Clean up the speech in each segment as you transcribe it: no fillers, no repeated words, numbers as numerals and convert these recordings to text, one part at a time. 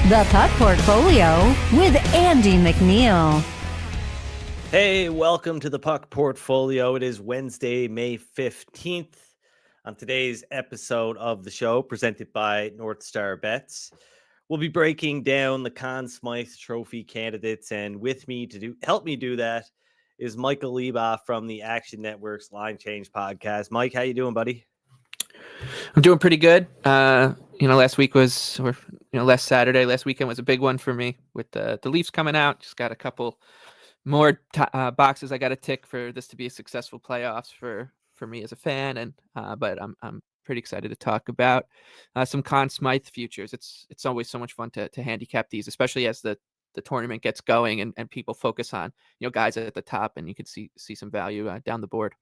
The Puck Portfolio with Andy MacNeil. Hey, welcome to the Puck Portfolio. It is Wednesday, May 15th. On today's episode of the show, presented by NorthStar Bets, we'll be breaking down the Conn Smythe Trophy candidates, and with me to help me do that is Michael Leboff from the Action Network's Line Change podcast. Mike, how you doing, buddy? I'm doing pretty good. Last weekend was a big one for me with the Leafs coming out. Just got a couple more boxes I got to tick for this to be a successful playoffs for me as a fan. But I'm pretty excited to talk about some Conn Smythe futures. It's always so much fun to handicap these, especially as the tournament gets going and people focus on guys at the top, and you could see some value down the board.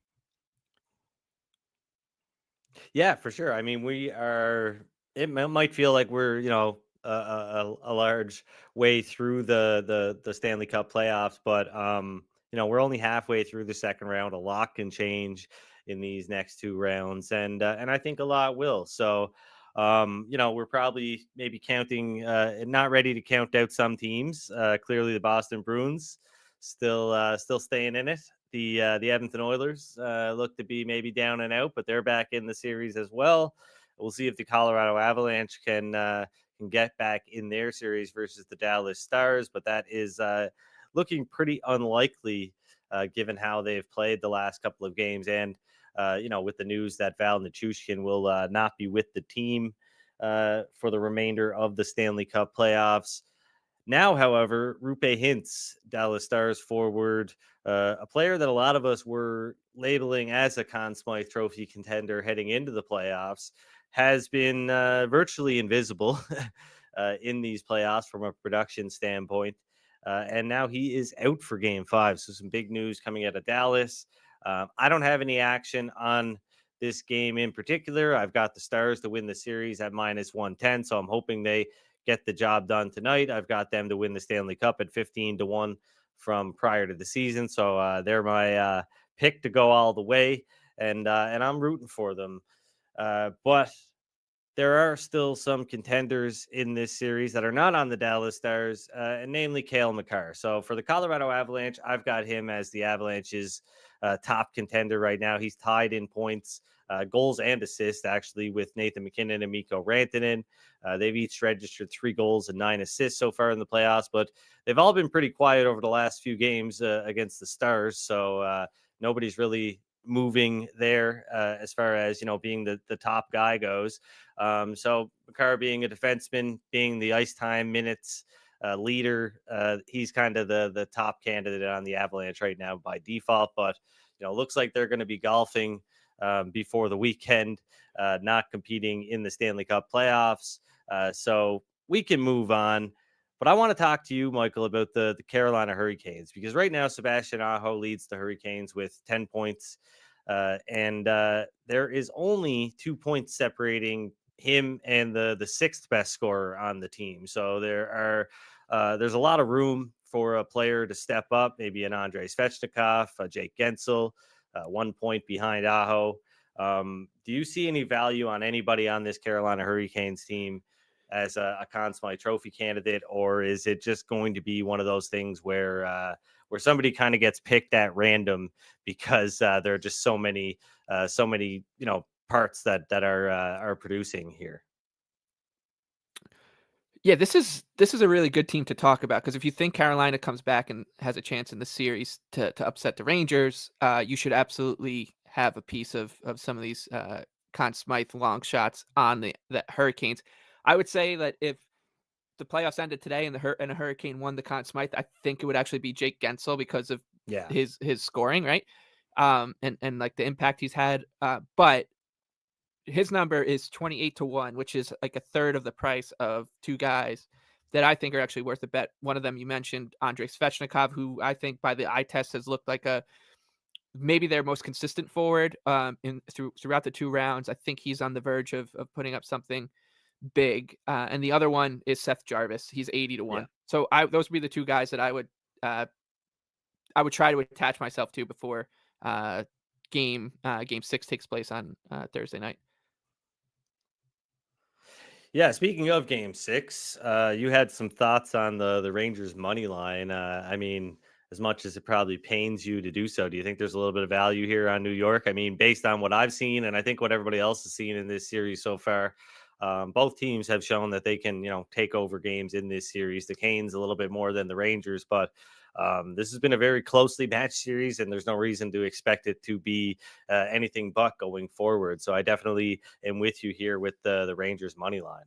Yeah, for sure. I mean, it might feel like we're, a large way through the Stanley Cup playoffs, but we're only halfway through the second round. A lot can change in these next two rounds, and I think a lot will. So, we're probably maybe counting, not ready to count out some teams. Clearly, the Boston Bruins still staying in it. The Edmonton Oilers look to be maybe down and out, but they're back in the series as well. We'll see if the Colorado Avalanche can get back in their series versus the Dallas Stars, but that is looking pretty unlikely given how they've played the last couple of games, and with the news that Val Nichushkin will not be with the team for the remainder of the Stanley Cup playoffs. Now, however, Roope Hintz, Dallas Stars forward, a player that a lot of us were labeling as a Conn Smythe Trophy contender heading into the playoffs, has been virtually invisible in these playoffs from a production standpoint. And now he is out for Game 5. So some big news coming out of Dallas. I don't have any action on this game in particular. I've got the Stars to win the series at -110, so I'm hoping they get the job done tonight. I've got them to win the Stanley Cup at 15-1 from prior to the season. So they're my pick to go all the way, and I'm rooting for them. But there are still some contenders in this series that are not on the Dallas Stars, and namely Cale Makar. So for the Colorado Avalanche, I've got him as the Avalanche's top contender right now. He's tied in points, goals and assists, actually, with Nathan MacKinnon and Mikko Rantanen. They've each registered 3 goals and 9 assists so far in the playoffs, but they've all been pretty quiet over the last few games against the Stars. So nobody's really moving there as far as being the top guy goes. So Makar being a defenseman, being the ice time minutes leader, he's kind of the top candidate on the Avalanche right now by default. But looks like they're going to be golfing before the weekend, not competing in the Stanley Cup playoffs. So we can move on. But I want to talk to you, Michael, about the Carolina Hurricanes, because right now Sebastian Aho leads the Hurricanes with 10 points. And there is only 2 points separating him and the sixth best scorer on the team. So there's a lot of room for a player to step up, maybe an Andrei Svechnikov, a Jake Gensel, 1 point behind Aho. Do you see any value on anybody on this Carolina Hurricanes team as a Conn Smythe Trophy candidate, or is it just going to be one of those things where somebody kind of gets picked at random because there are just so many parts that are producing here? Yeah, this is a really good team to talk about, because if you think Carolina comes back and has a chance in the series to upset the Rangers, you should absolutely have a piece of some of these Conn Smythe long shots on the Hurricanes. I would say that if the playoffs ended today and a Hurricane won the Conn Smythe, I think it would actually be Jake Gensel because of his scoring, right? And like the impact he's had. But his number is 28-1, which is like a third of the price of 2 guys that I think are actually worth a bet. One of them you mentioned, Andrei Svechnikov, who I think by the eye test has looked like maybe their most consistent forward throughout the 2 rounds. I think he's on the verge of putting up something big. And the other one is Seth Jarvis. He's 80-1. Yeah. So those would be the 2 guys that I would try to attach myself to before game 6 takes place on Thursday night. Yeah, speaking of Game 6, you had some thoughts on the Rangers money line. I mean, as much as it probably pains you to do so, do you think there's a little bit of value here on New York? I mean, based on what I've seen, and I think what everybody else has seen in this series so far, both teams have shown that they can, take over games in this series. The Canes a little bit more than the Rangers, but this has been a very closely matched series, and there's no reason to expect it to be anything but going forward. So I definitely am with you here with the Rangers money line.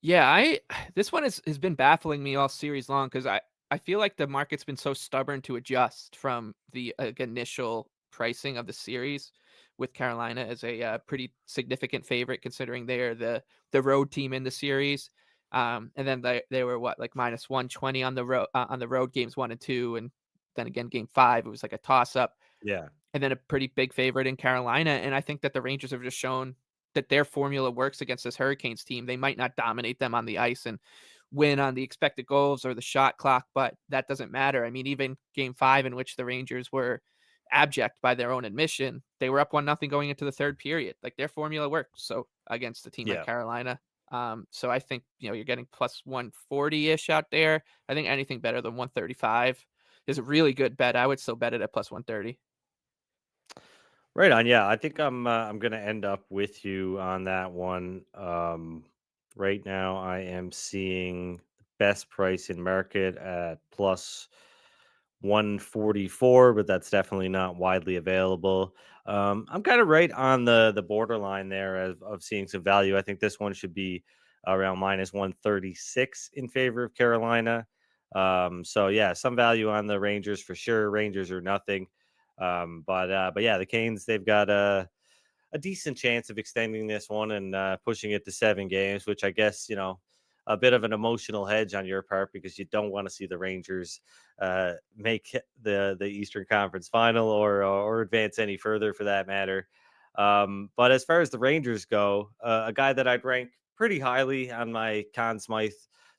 Yeah, I this one has been baffling me all series long because I feel like the market's been so stubborn to adjust from the initial pricing of the series with Carolina as a pretty significant favorite considering they're the road team in the series. And then they were what like minus 120 on the road games 1 and 2, and then again game 5 it was like a toss up, Yeah. and then a pretty big favorite in Carolina. And I think that the Rangers have just shown that their formula works against this Hurricanes team. They might not dominate them on the ice and win on the expected goals or the shot clock, but that doesn't matter. I mean, even game 5, in which the Rangers were abject by their own admission, they were up 1-0 going into the third period. Like their formula works. So against a team like Yeah. Carolina. So I think, you're getting plus 140 ish out there. I think anything better than 135 is a really good bet. I would still bet it at plus 130. Right on. Yeah, I think I'm gonna end up with you on that one. Right now, I am seeing the best price in market at plus 144, but that's definitely not widely available. I'm kind of right on the borderline there of seeing some value. I think this one should be around minus 136 in favor of Carolina. So yeah, some value on the Rangers for sure. Rangers are nothing. But yeah, the Canes, they've got a decent chance of extending this one and pushing it to 7 games, which I guess, a bit of an emotional hedge on your part because you don't want to see the Rangers make the Eastern Conference Final or advance any further for that matter. But as far as the Rangers go, a guy that I'd rank pretty highly on my Conn Smythe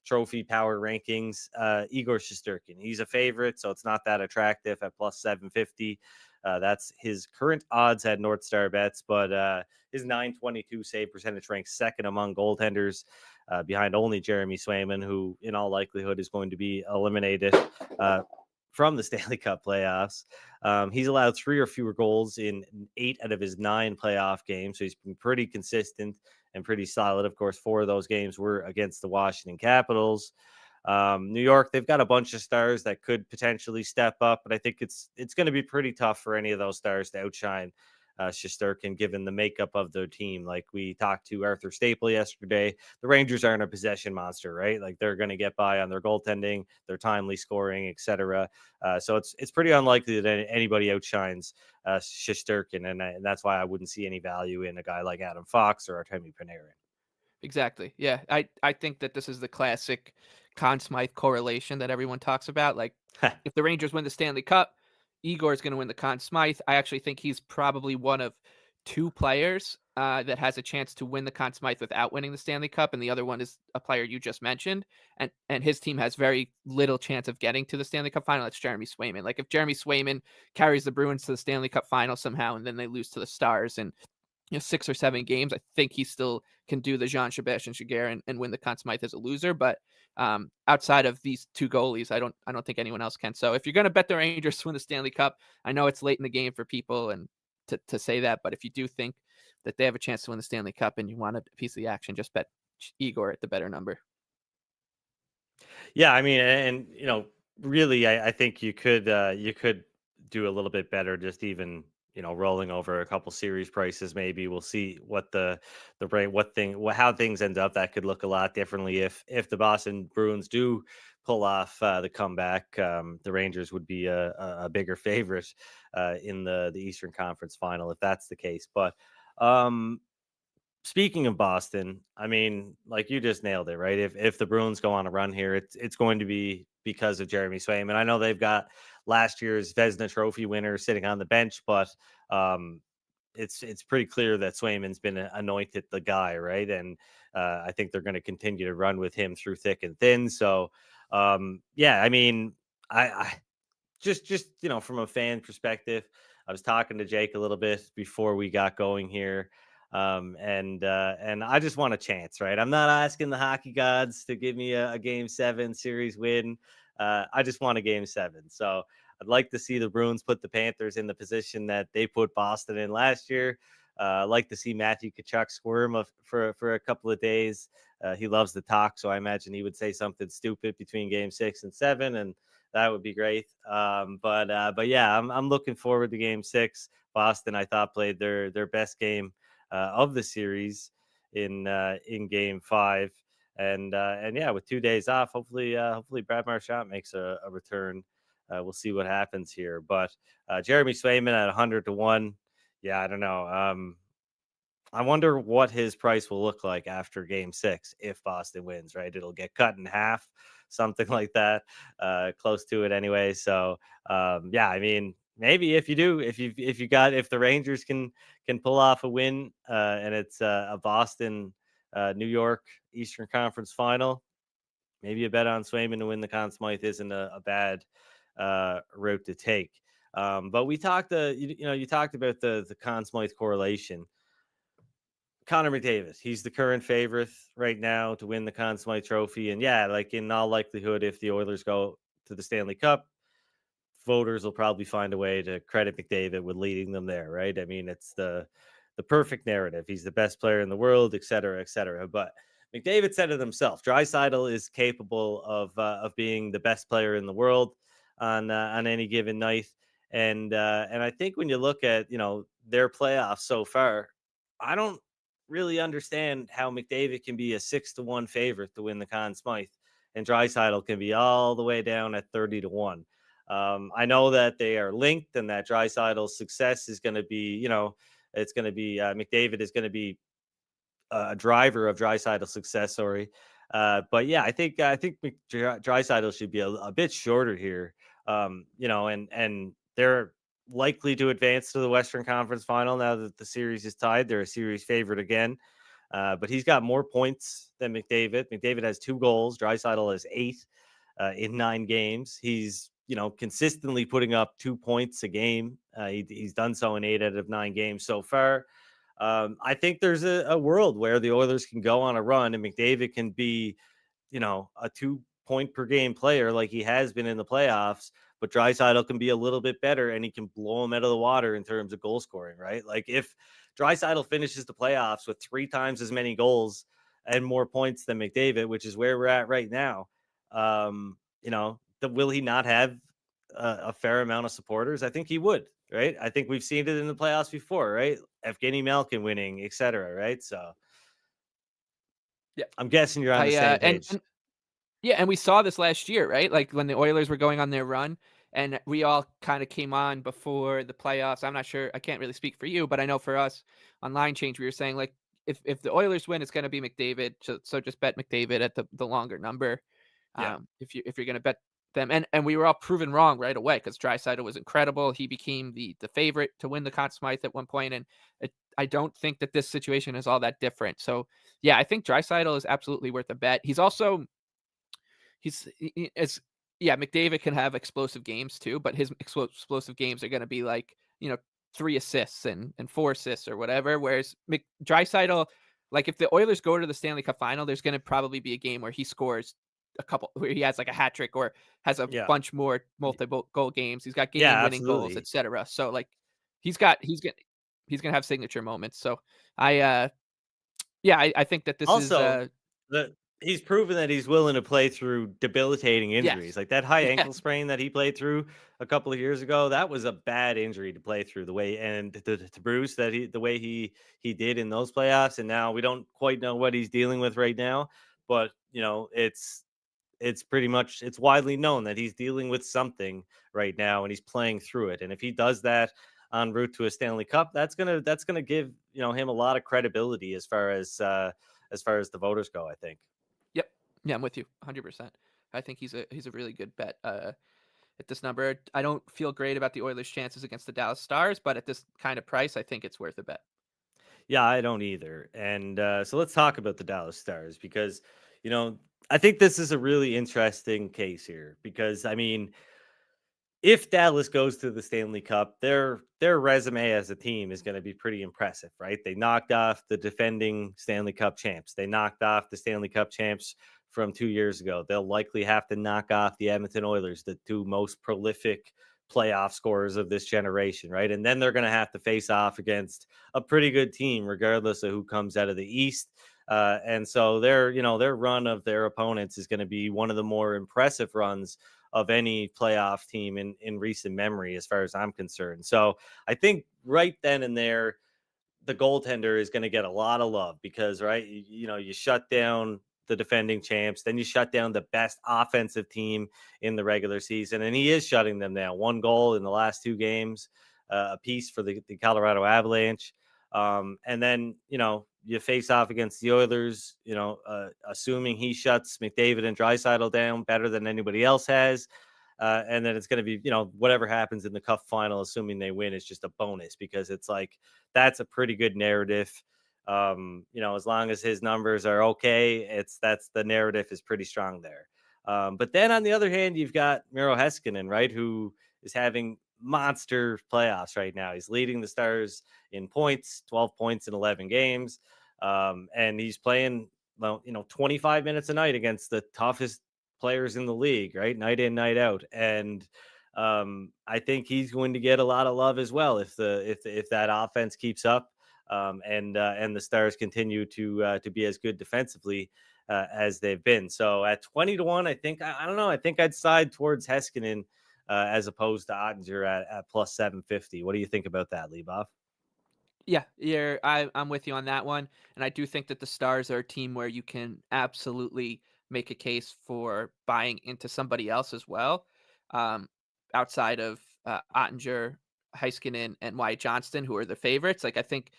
trophy power rankings, Igor Shesterkin. He's a favorite, so it's not that attractive at plus 750. That's his current odds at NorthStar Bets, but his 922 save percentage ranks second among goaltenders, behind only Jeremy Swayman, who in all likelihood is going to be eliminated uh, from the Stanley Cup playoffs. He's allowed 3 or fewer goals in 8 out of his 9 playoff games, so he's been pretty consistent and pretty solid. Of course, 4 of those games were against the Washington Capitals. New York, they've got a bunch of stars that could potentially step up, but I think it's going to be pretty tough for any of those stars to outshine Shesterkin, given the makeup of their team. Like we talked to Arthur Staple yesterday, the Rangers aren't a possession monster, right? Like they're going to get by on their goaltending, their timely scoring, etc. So it's pretty unlikely that anybody outshines Shesterkin, and that's why I wouldn't see any value in a guy like Adam Fox or Artemi Panarin. Exactly. Yeah. I think that this is the classic Conn Smythe correlation that everyone talks about. Like, if the Rangers win the Stanley Cup, Igor is going to win the Conn Smythe. I actually think he's probably one of 2 players that has a chance to win the Conn Smythe without winning the Stanley Cup, and the other one is a player you just mentioned, and his team has very little chance of getting to the Stanley Cup final. It's Jeremy Swayman. Like, if Jeremy Swayman carries the Bruins to the Stanley Cup final somehow, and then they lose to the Stars, and 6 or 7 games, I think he still can do the Jean-Sebastian Giguère and win the Conn Smythe as a loser. But outside of these 2 goalies, I don't think anyone else can. So if you're going to bet the Rangers to win the Stanley Cup, I know it's late in the game for people and to say that, but if you do think that they have a chance to win the Stanley Cup and you want a piece of the action, just bet Igor at the better number. Yeah, I mean, and really, I think you could do a little bit better, just even rolling over a couple series prices. Maybe we'll see what the rate, how things end up. That could look a lot differently if the Boston Bruins do pull off the comeback. The Rangers would be a bigger favorite in the Eastern Conference Final if that's the case. But um, speaking of Boston, I mean, like you just nailed it, right? If the Bruins go on a run here, it's going to be because of Jeremy Swayman. I know they've got last year's Vezina Trophy winner sitting on the bench, but um, it's pretty clear that Swayman's been anointed the guy, right? And I think they're going to continue to run with him through thick and thin. So yeah, I mean, I just from a fan perspective, I was talking to Jake a little bit before we got going here. And I just want a chance, right? I'm not asking the hockey gods to give me a game 7 series win. I just want a game 7. So I'd like to see the Bruins put the Panthers in the position that they put Boston in last year. I'd like to see Matthew Tkachuk squirm for a couple of days. He loves to talk, so I imagine he would say something stupid between game 6 and 7, and that would be great. But yeah, I'm looking forward to game 6. Boston, I thought, played their best game of the series in game 5. And yeah, with 2 days off, hopefully Brad Marchand makes a return. We'll see what happens here. But Jeremy Swayman at 100-1. Yeah, I don't know. I wonder what his price will look like after game 6 if Boston wins, right? It'll get cut in half, something like that, close to it anyway. So yeah, I mean, maybe if the Rangers can pull off a win, and it's a Boston New York Eastern Conference final, maybe a bet on Swayman to win the Conn Smythe isn't a bad route to take. But we talked, you talked about the Conn Smythe correlation. Connor McDavid, he's the current favorite right now to win the Conn Smythe Trophy. And yeah, like in all likelihood, if the Oilers go to the Stanley Cup, voters will probably find a way to credit McDavid with leading them there, right? I mean, it's the perfect narrative. He's the best player in the world, et cetera, et cetera. But McDavid said it himself. Draisaitl is capable of being the best player in the world on any given night. And I think when you look at their playoffs so far, I don't really understand how McDavid can be a 6-1 favorite to win the Conn Smythe, and Draisaitl can be all the way down at 30-1. I know that they are linked, and that Draisaitl's success is going to be, it's going to be McDavid is going to be a driver of Draisaitl's success. Sorry, but yeah, I think Draisaitl should be a bit shorter here. And they're likely to advance to the Western Conference Final now that the series is tied. They're a series favorite again. But he's got more points than McDavid. McDavid has 2 goals. Draisaitl has 8 in 9 games. He's consistently putting up 2 points a game. He's done so in 8 out of 9 games so far. I think there's a world where the Oilers can go on a run and McDavid can be, a 2-point per game player like he has been in the playoffs. But Draisaitl can be a little bit better, and he can blow him out of the water in terms of goal scoring, right? Like if Draisaitl finishes the playoffs with 3 times as many goals and more points than McDavid, which is where we're at right now, will he not have a fair amount of supporters? I think he would, right? I think we've seen it in the playoffs before, right? Evgeny Malkin winning, etc., right? So Yeah. I'm guessing you're on the same page. And yeah, and we saw this last year, right? Like when the Oilers were going on their run, and we all kind of came on before the playoffs. I'm not sure. I can't really speak for you, but I know for us on Line Change, we were saying like if the Oilers win, it's going to be McDavid. So just bet McDavid at the longer number. Yeah. If you're going to bet them, and we were all proven wrong right away because Draisaitl was incredible. He became the favorite to win the Conn Smythe at one point, and I don't think that this situation is all that different. So yeah, I think Draisaitl is absolutely worth a bet. He's also it's yeah, McDavid can have explosive games too, but his explosive games are going to be like 3 assists and 4 assists or whatever. Whereas Draisaitl, like if the Oilers go to the Stanley Cup final, there's going to probably be a game where he scores a couple, where he has like a hat trick or has a Yeah. bunch more multiple goal games. He's got Yeah, game winning goals, absolutely. etc. So like he's gonna have signature moments. So I think that this is Also, he's proven that he's willing to play through debilitating injuries. yes. Like that high Yeah. ankle sprain that he played through a couple of years ago, that was a bad injury to play through the way, and to Bruce, the way he did in those playoffs. And now we don't quite know what he's dealing with right now, but it's pretty much, it's widely known that he's dealing with something right now and he's playing through it. And if he does that en route to a Stanley Cup, that's gonna give him a lot of credibility as far as the voters go, I think. Yep. Yeah, I'm with you 100%. I think he's a really good bet at this number. I don't feel great about the Oilers' chances against the Dallas Stars, but at this kind of price, I think it's worth a bet. Yeah, I don't either. And so let's talk about the Dallas Stars, because you know I think this is a really interesting case here, because I mean if Dallas goes to the Stanley Cup, their resume as a team is going to be pretty impressive, right? They knocked off the defending Stanley Cup champs. They knocked off the Stanley Cup champs from 2 years ago. They'll likely have to knock off the Edmonton Oilers, the two most prolific playoff scorers of this generation, right? And then they're going to have to face off against a pretty good team, regardless of who comes out of the East. And so their run of their opponents is going to be one of the more impressive runs of any playoff team in recent memory, as far as I'm concerned. So I think right then and there, the goaltender is going to get a lot of love because, right, you shut down the defending champs, then you shut down the best offensive team in the regular season, and he is shutting them down. 1 goal in the last 2 games, a piece for the Colorado Avalanche. And then, you face off against the Oilers, assuming he shuts McDavid and Draisaitl down better than anybody else has. And then it's going to be, whatever happens in the cup final, assuming they win, is just a bonus because it's like, that's a pretty good narrative. As long as his numbers are okay, that's the narrative is pretty strong there. But then on the other hand, you've got Miro Heiskanen, right, who is having monster playoffs right now. He's leading the Stars in points, 12 points in 11 games. And he's playing, 25 minutes a night against the toughest players in the league, right? Night in, night out. And I think he's going to get a lot of love as well if that offense keeps up, and the Stars continue to be as good defensively as they've been. So at 20-1, I think I don't know. I think I'd side towards Heiskanen as opposed to Ottinger at plus 750. What do you think about that, Leboff? Yeah, I'm with you on that one, and I do think that the Stars are a team where you can absolutely make a case for buying into somebody else as well, um, outside of Ottinger, Heiskanen, and Wyatt Johnston, who are the favorites. Like I think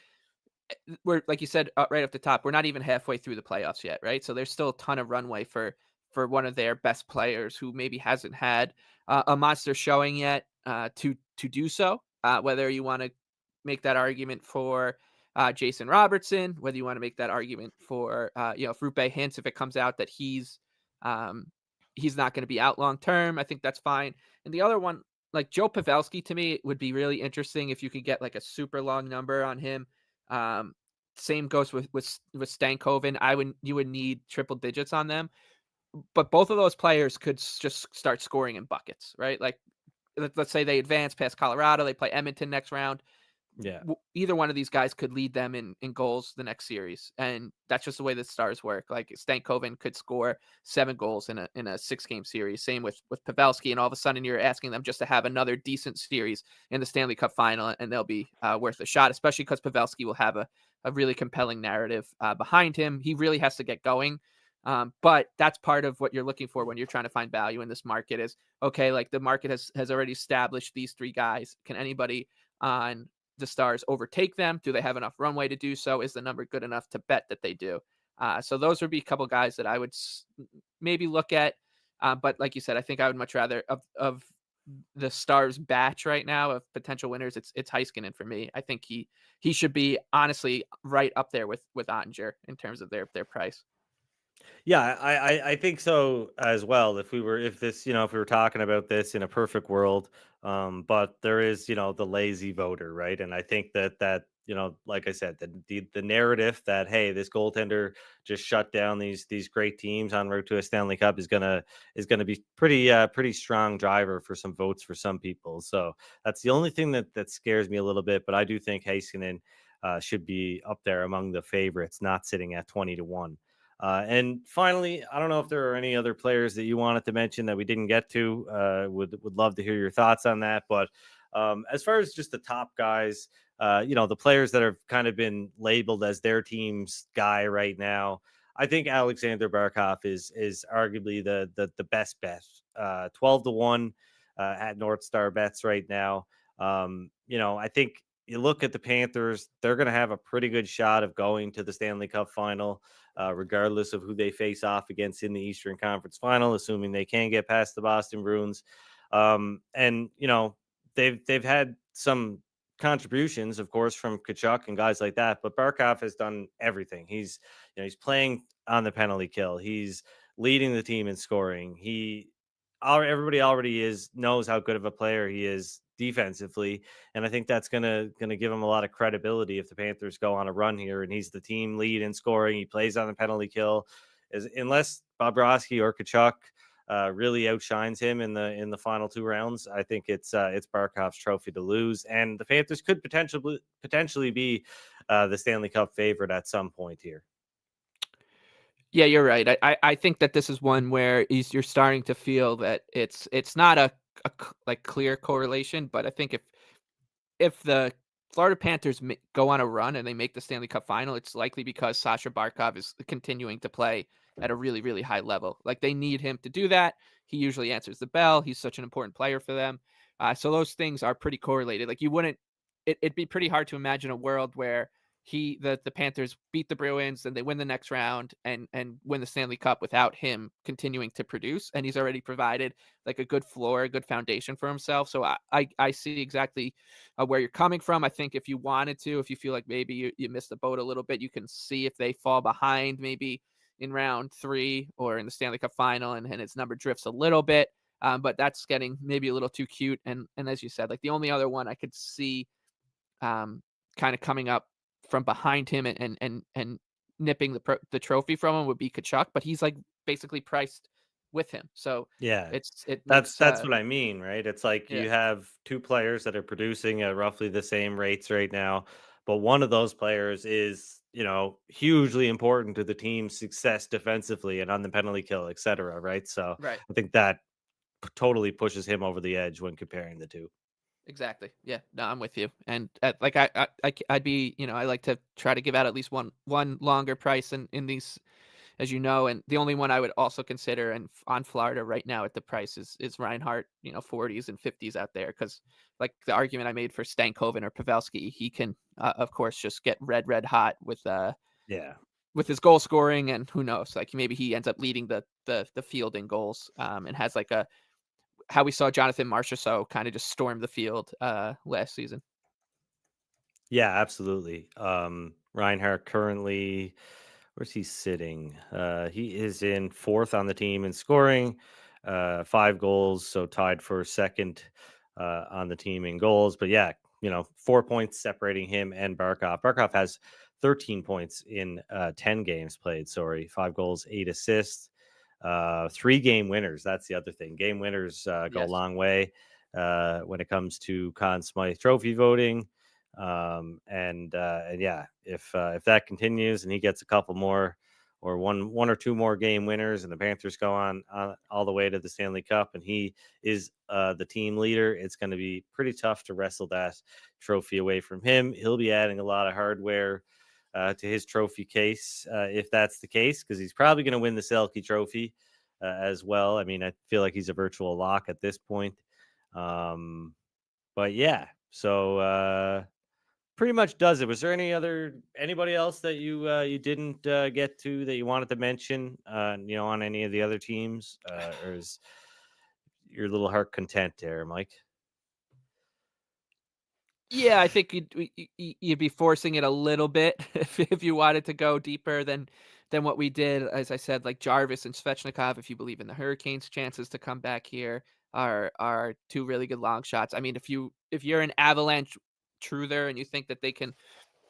we're like you said right off the top, we're not even halfway through the playoffs yet, right? So there's still a ton of runway for one of their best players who maybe hasn't had a monster showing yet to do so. Whether you want to make that argument for Jason Robertson, whether you want to make that argument for Rupe Hintz if it comes out that um, he's not going to be out long term, I think that's fine. And the other one, like Joe Pavelski, to me would be really interesting if you could get like a super long number on him. Um, Same goes with Stankoven. You would need triple digits on them, but both of those players could just start scoring in buckets, right? Like let's say they advance past Colorado, they play Edmonton next round. Yeah. Either one of these guys could lead them in goals the next series, and that's just the way the Stars work. Like Stankoven could score 7 goals in a 6-game series. Same with Pavelski, and all of a sudden you're asking them just to have another decent series in the Stanley Cup final, and they'll be worth a shot. Especially because Pavelski will have a really compelling narrative behind him. He really has to get going. But that's part of what you're looking for when you're trying to find value in this market is, okay, like the market has already established these 3 guys. Can anybody on the Stars overtake them? Do they have enough runway to do so? Is the number good enough to bet that they do? So those would be a couple guys that I would maybe look at. But like you said, I think I would much rather of the Stars batch right now of potential winners. It's Heiskanen for me. I think he should be honestly right up there with Ottinger in terms of their price. Yeah, I think so as well. If we were if we were talking about this in a perfect world, but there is the lazy voter, right? And I think that like I said, the narrative that, hey, this goaltender just shut down these great teams en route to a Stanley Cup is gonna be pretty strong driver for some votes for some people. So that's the only thing that scares me a little bit. But I do think Heiskanen should be up there among the favorites, not sitting at 20-1. And finally, I don't know if there are any other players that you wanted to mention that we didn't get to. Would love to hear your thoughts on that. But as far as just the top guys, the players that have kind of been labeled as their team's guy right now, I think Alexander Barkov is arguably the best bet. 12-1 at NorthStar Bets right now. I think you look at the Panthers; they're going to have a pretty good shot of going to the Stanley Cup final, regardless of who they face off against in the Eastern Conference Final, assuming they can get past the Boston Bruins. And they've had some contributions, of course, from Kachuk and guys like that, but Barkov has done everything. He's playing on the penalty kill. He's leading the team in scoring. He everybody already knows how good of a player he is defensively, and I think that's gonna give him a lot of credibility if the Panthers go on a run here, and he's the team lead in scoring. He plays on the penalty kill, unless Bobrovsky or Kachuk really outshines him in the final 2 rounds. I think it's Barkov's trophy to lose, and the Panthers could potentially be the Stanley Cup favorite at some point here. Yeah, you're right. I think that this is one where you're starting to feel that it's not like clear correlation, but I think if the Florida Panthers go on a run and they make the Stanley Cup final, it's likely because Sasha Barkov is continuing to play at a really, really high level. Like they need him to do that. He usually answers the bell. He's such an important player for them. So those things are pretty correlated. Like you wouldn't, it'd be pretty hard to imagine a world where the Panthers beat the Bruins and they win the next round and win the Stanley Cup without him continuing to produce. And he's already provided like a good floor, a good foundation for himself. So I see exactly where you're coming from. I think if you wanted to, if you feel like maybe you missed the boat a little bit, you can see if they fall behind maybe in round 3 or in the Stanley Cup final and his number drifts a little bit. But that's getting maybe a little too cute. And as you said, like the only other one I could see kind of coming up from behind him and nipping the trophy from him would be Kachuk, but he's like basically priced with him. So Yeah, it makes that's what I mean, right? It's like yeah, you have 2 players that are producing at roughly the same rates right now, but one of those players is, hugely important to the team's success defensively and on the penalty kill, etc. Right? So right. I think that totally pushes him over the edge when comparing the two. Exactly. Yeah. No, I'm with you. And like I'd be, I like to try to give out at least one longer price in these, as you know. And the only one I would also consider and on Florida right now at the price is Reinhardt, 40s and 50s out there. Cause like the argument I made for Stankoven or Pavelski, he can, of course, just get red hot Yeah. with his goal scoring. And who knows, like maybe he ends up leading the field in goals and has like how we saw Jonathan Marchessault kind of just storm the field last season. Yeah, absolutely. Reinhardt currently, where's he sitting? He is in 4th on the team in scoring, 5 goals, so tied for second on the team in goals. But yeah, 4 points separating him and Barkov. Barkov has 13 points in 10 games played. Sorry, 5 goals, 8 assists, 3 game winners. That's the other thing. Game winners go a Yes. long way when it comes to Conn Smythe trophy voting. And yeah, if that continues and he gets a couple more or one or 2 more game winners and the Panthers go on all the way to the Stanley Cup and he is the team leader, it's going to be pretty tough to wrestle that trophy away from him. He'll be adding a lot of hardware to his trophy case if that's the case, because he's probably going to win the Selke trophy as well. I mean, I feel like he's a virtual lock at this point. But yeah, so pretty much does it. Was there anybody else that you didn't get to that you wanted to mention? On any of the other teams, or is your little heart content there, Mike? Yeah, I think you'd be forcing it a little bit if you wanted to go deeper than what we did. As I said, like Jarvis and Svechnikov, if you believe in the Hurricanes' chances to come back here, are 2 really good long shots. I mean, if you're an Avalanche truther and you think that they can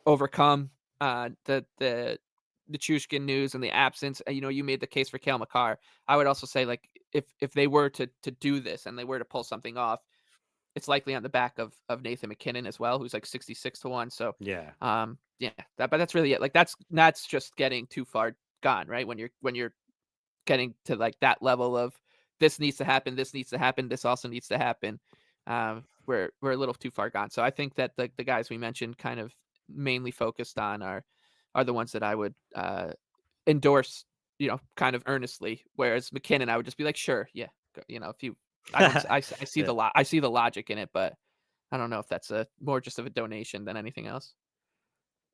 overcome the Chushkin news and the absence, you made the case for Cale Makar. I would also say like if they were to do this and they were to pull something off, it's likely on the back of Nathan MacKinnon as well, who's like 66-1. So, Yeah, yeah, but that's really it. Like that's just getting too far gone, right? When you're getting to like that level of this needs to happen, this needs to happen, this also needs to happen. We're a little too far gone. So I think that the guys we mentioned kind of mainly focused on are the ones that I would endorse, kind of earnestly. Whereas McKinnon, I would just be like, sure, yeah, if you I see yeah. I see the logic in it, but I don't know if that's a more just of a donation than anything else.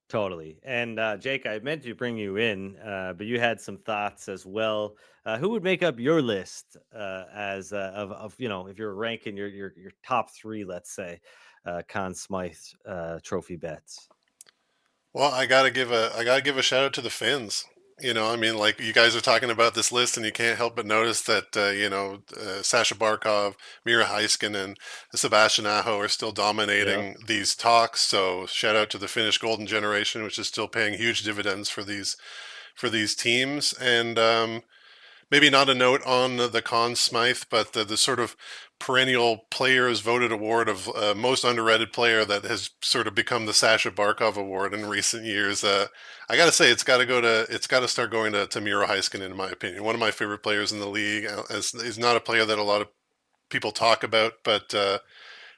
Totally. And Jake, I meant to bring you in, but you had some thoughts as well. Who would make up your list as of if you're ranking your top 3, let's say, Conn Smythe trophy bets? Well, I gotta give a shout out to the Finns. You know, I mean, like you guys are talking about this list, and you can't help but notice that Sasha Barkov, Mira Heiskanen, and Sebastian Aho are still dominating these talks. So shout out to the Finnish Golden Generation, which is still paying huge dividends for these teams. And maybe not a note on the Conn Smythe, but the sort of perennial players voted award of most underrated player that has sort of become the Sasha Barkov award in recent years. I got to say, it's got to start going to Miro Heiskanen, in my opinion. One of my favorite players in the league. He's not a player that a lot of people talk about, but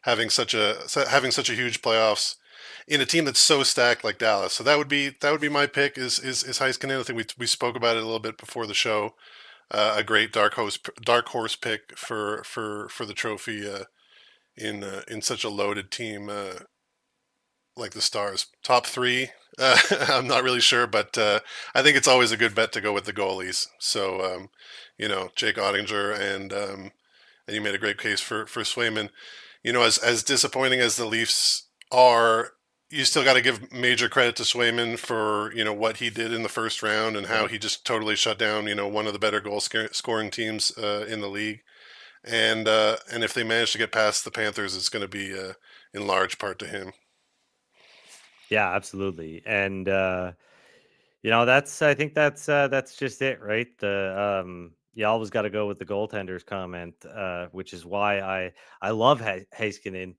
having such a huge playoffs in a team that's so stacked like Dallas. So that would be my pick is Heiskanen. I think we spoke about it a little bit before the show. A great dark horse pick for the trophy in such a loaded team like the Stars. Top three, I'm not really sure, but I think it's always a good bet to go with the goalies. So Jake Ottinger and you made a great case for Swayman. You know, as disappointing as the Leafs are, you still got to give major credit to Swayman for what he did in the first round and how he just totally shut down one of the better goal scoring teams in the league. And if they manage to get past the Panthers, it's going to be in large part to him. Yeah, absolutely. And I think that's just it, right? You always got to go with the goaltenders comment, which is why I love Heiskanen.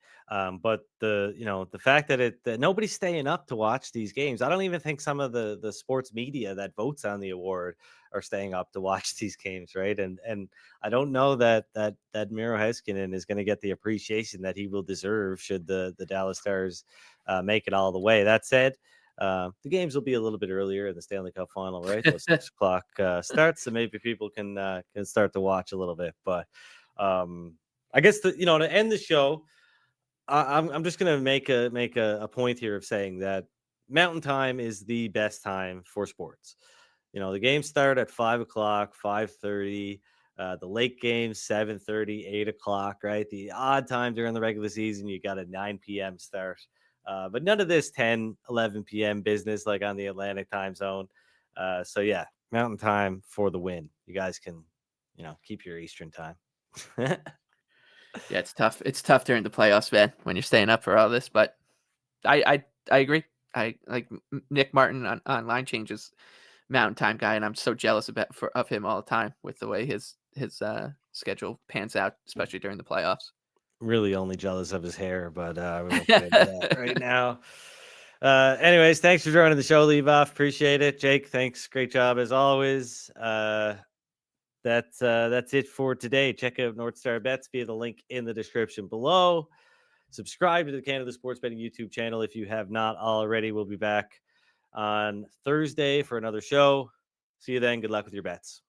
But the fact that nobody's staying up to watch these games. I don't even think some of the sports media that votes on the award are staying up to watch these games, right? And I don't know that Miro Heiskanen is going to get the appreciation that he will deserve should the Dallas Stars make it all the way. That said, the games will be a little bit earlier in the Stanley Cup final, right? So 6 o'clock starts, so maybe people can start to watch a little bit. But I guess to end the show, I'm just gonna make a point here of saying that Mountain Time is the best time for sports. The games start at 5 o'clock, 5:30. The late games 7:30, 8 o'clock, right? The odd time during the regular season, you got a 9 p.m. start. But none of this 10, 11 p.m. business like on the Atlantic time zone. So yeah, Mountain Time for the win. You guys can, keep your Eastern time. Yeah, it's tough. It's tough during the playoffs, man, when you're staying up for all this. But I agree. I like Nick Martin on Line Changes, Mountain Time guy, and I'm so jealous of him all the time with the way his schedule pans out, especially during the playoffs. Really only jealous of his hair, but we won't get into that right now. Anyways, thanks for joining the show, Leboff. Appreciate it. Jake, thanks. Great job as always. That's it for today. Check out NorthStar Bets via the link in the description below. Subscribe to the Canada Sports Betting YouTube channel if you have not already. We'll be back on Thursday for another show. See you then. Good luck with your bets.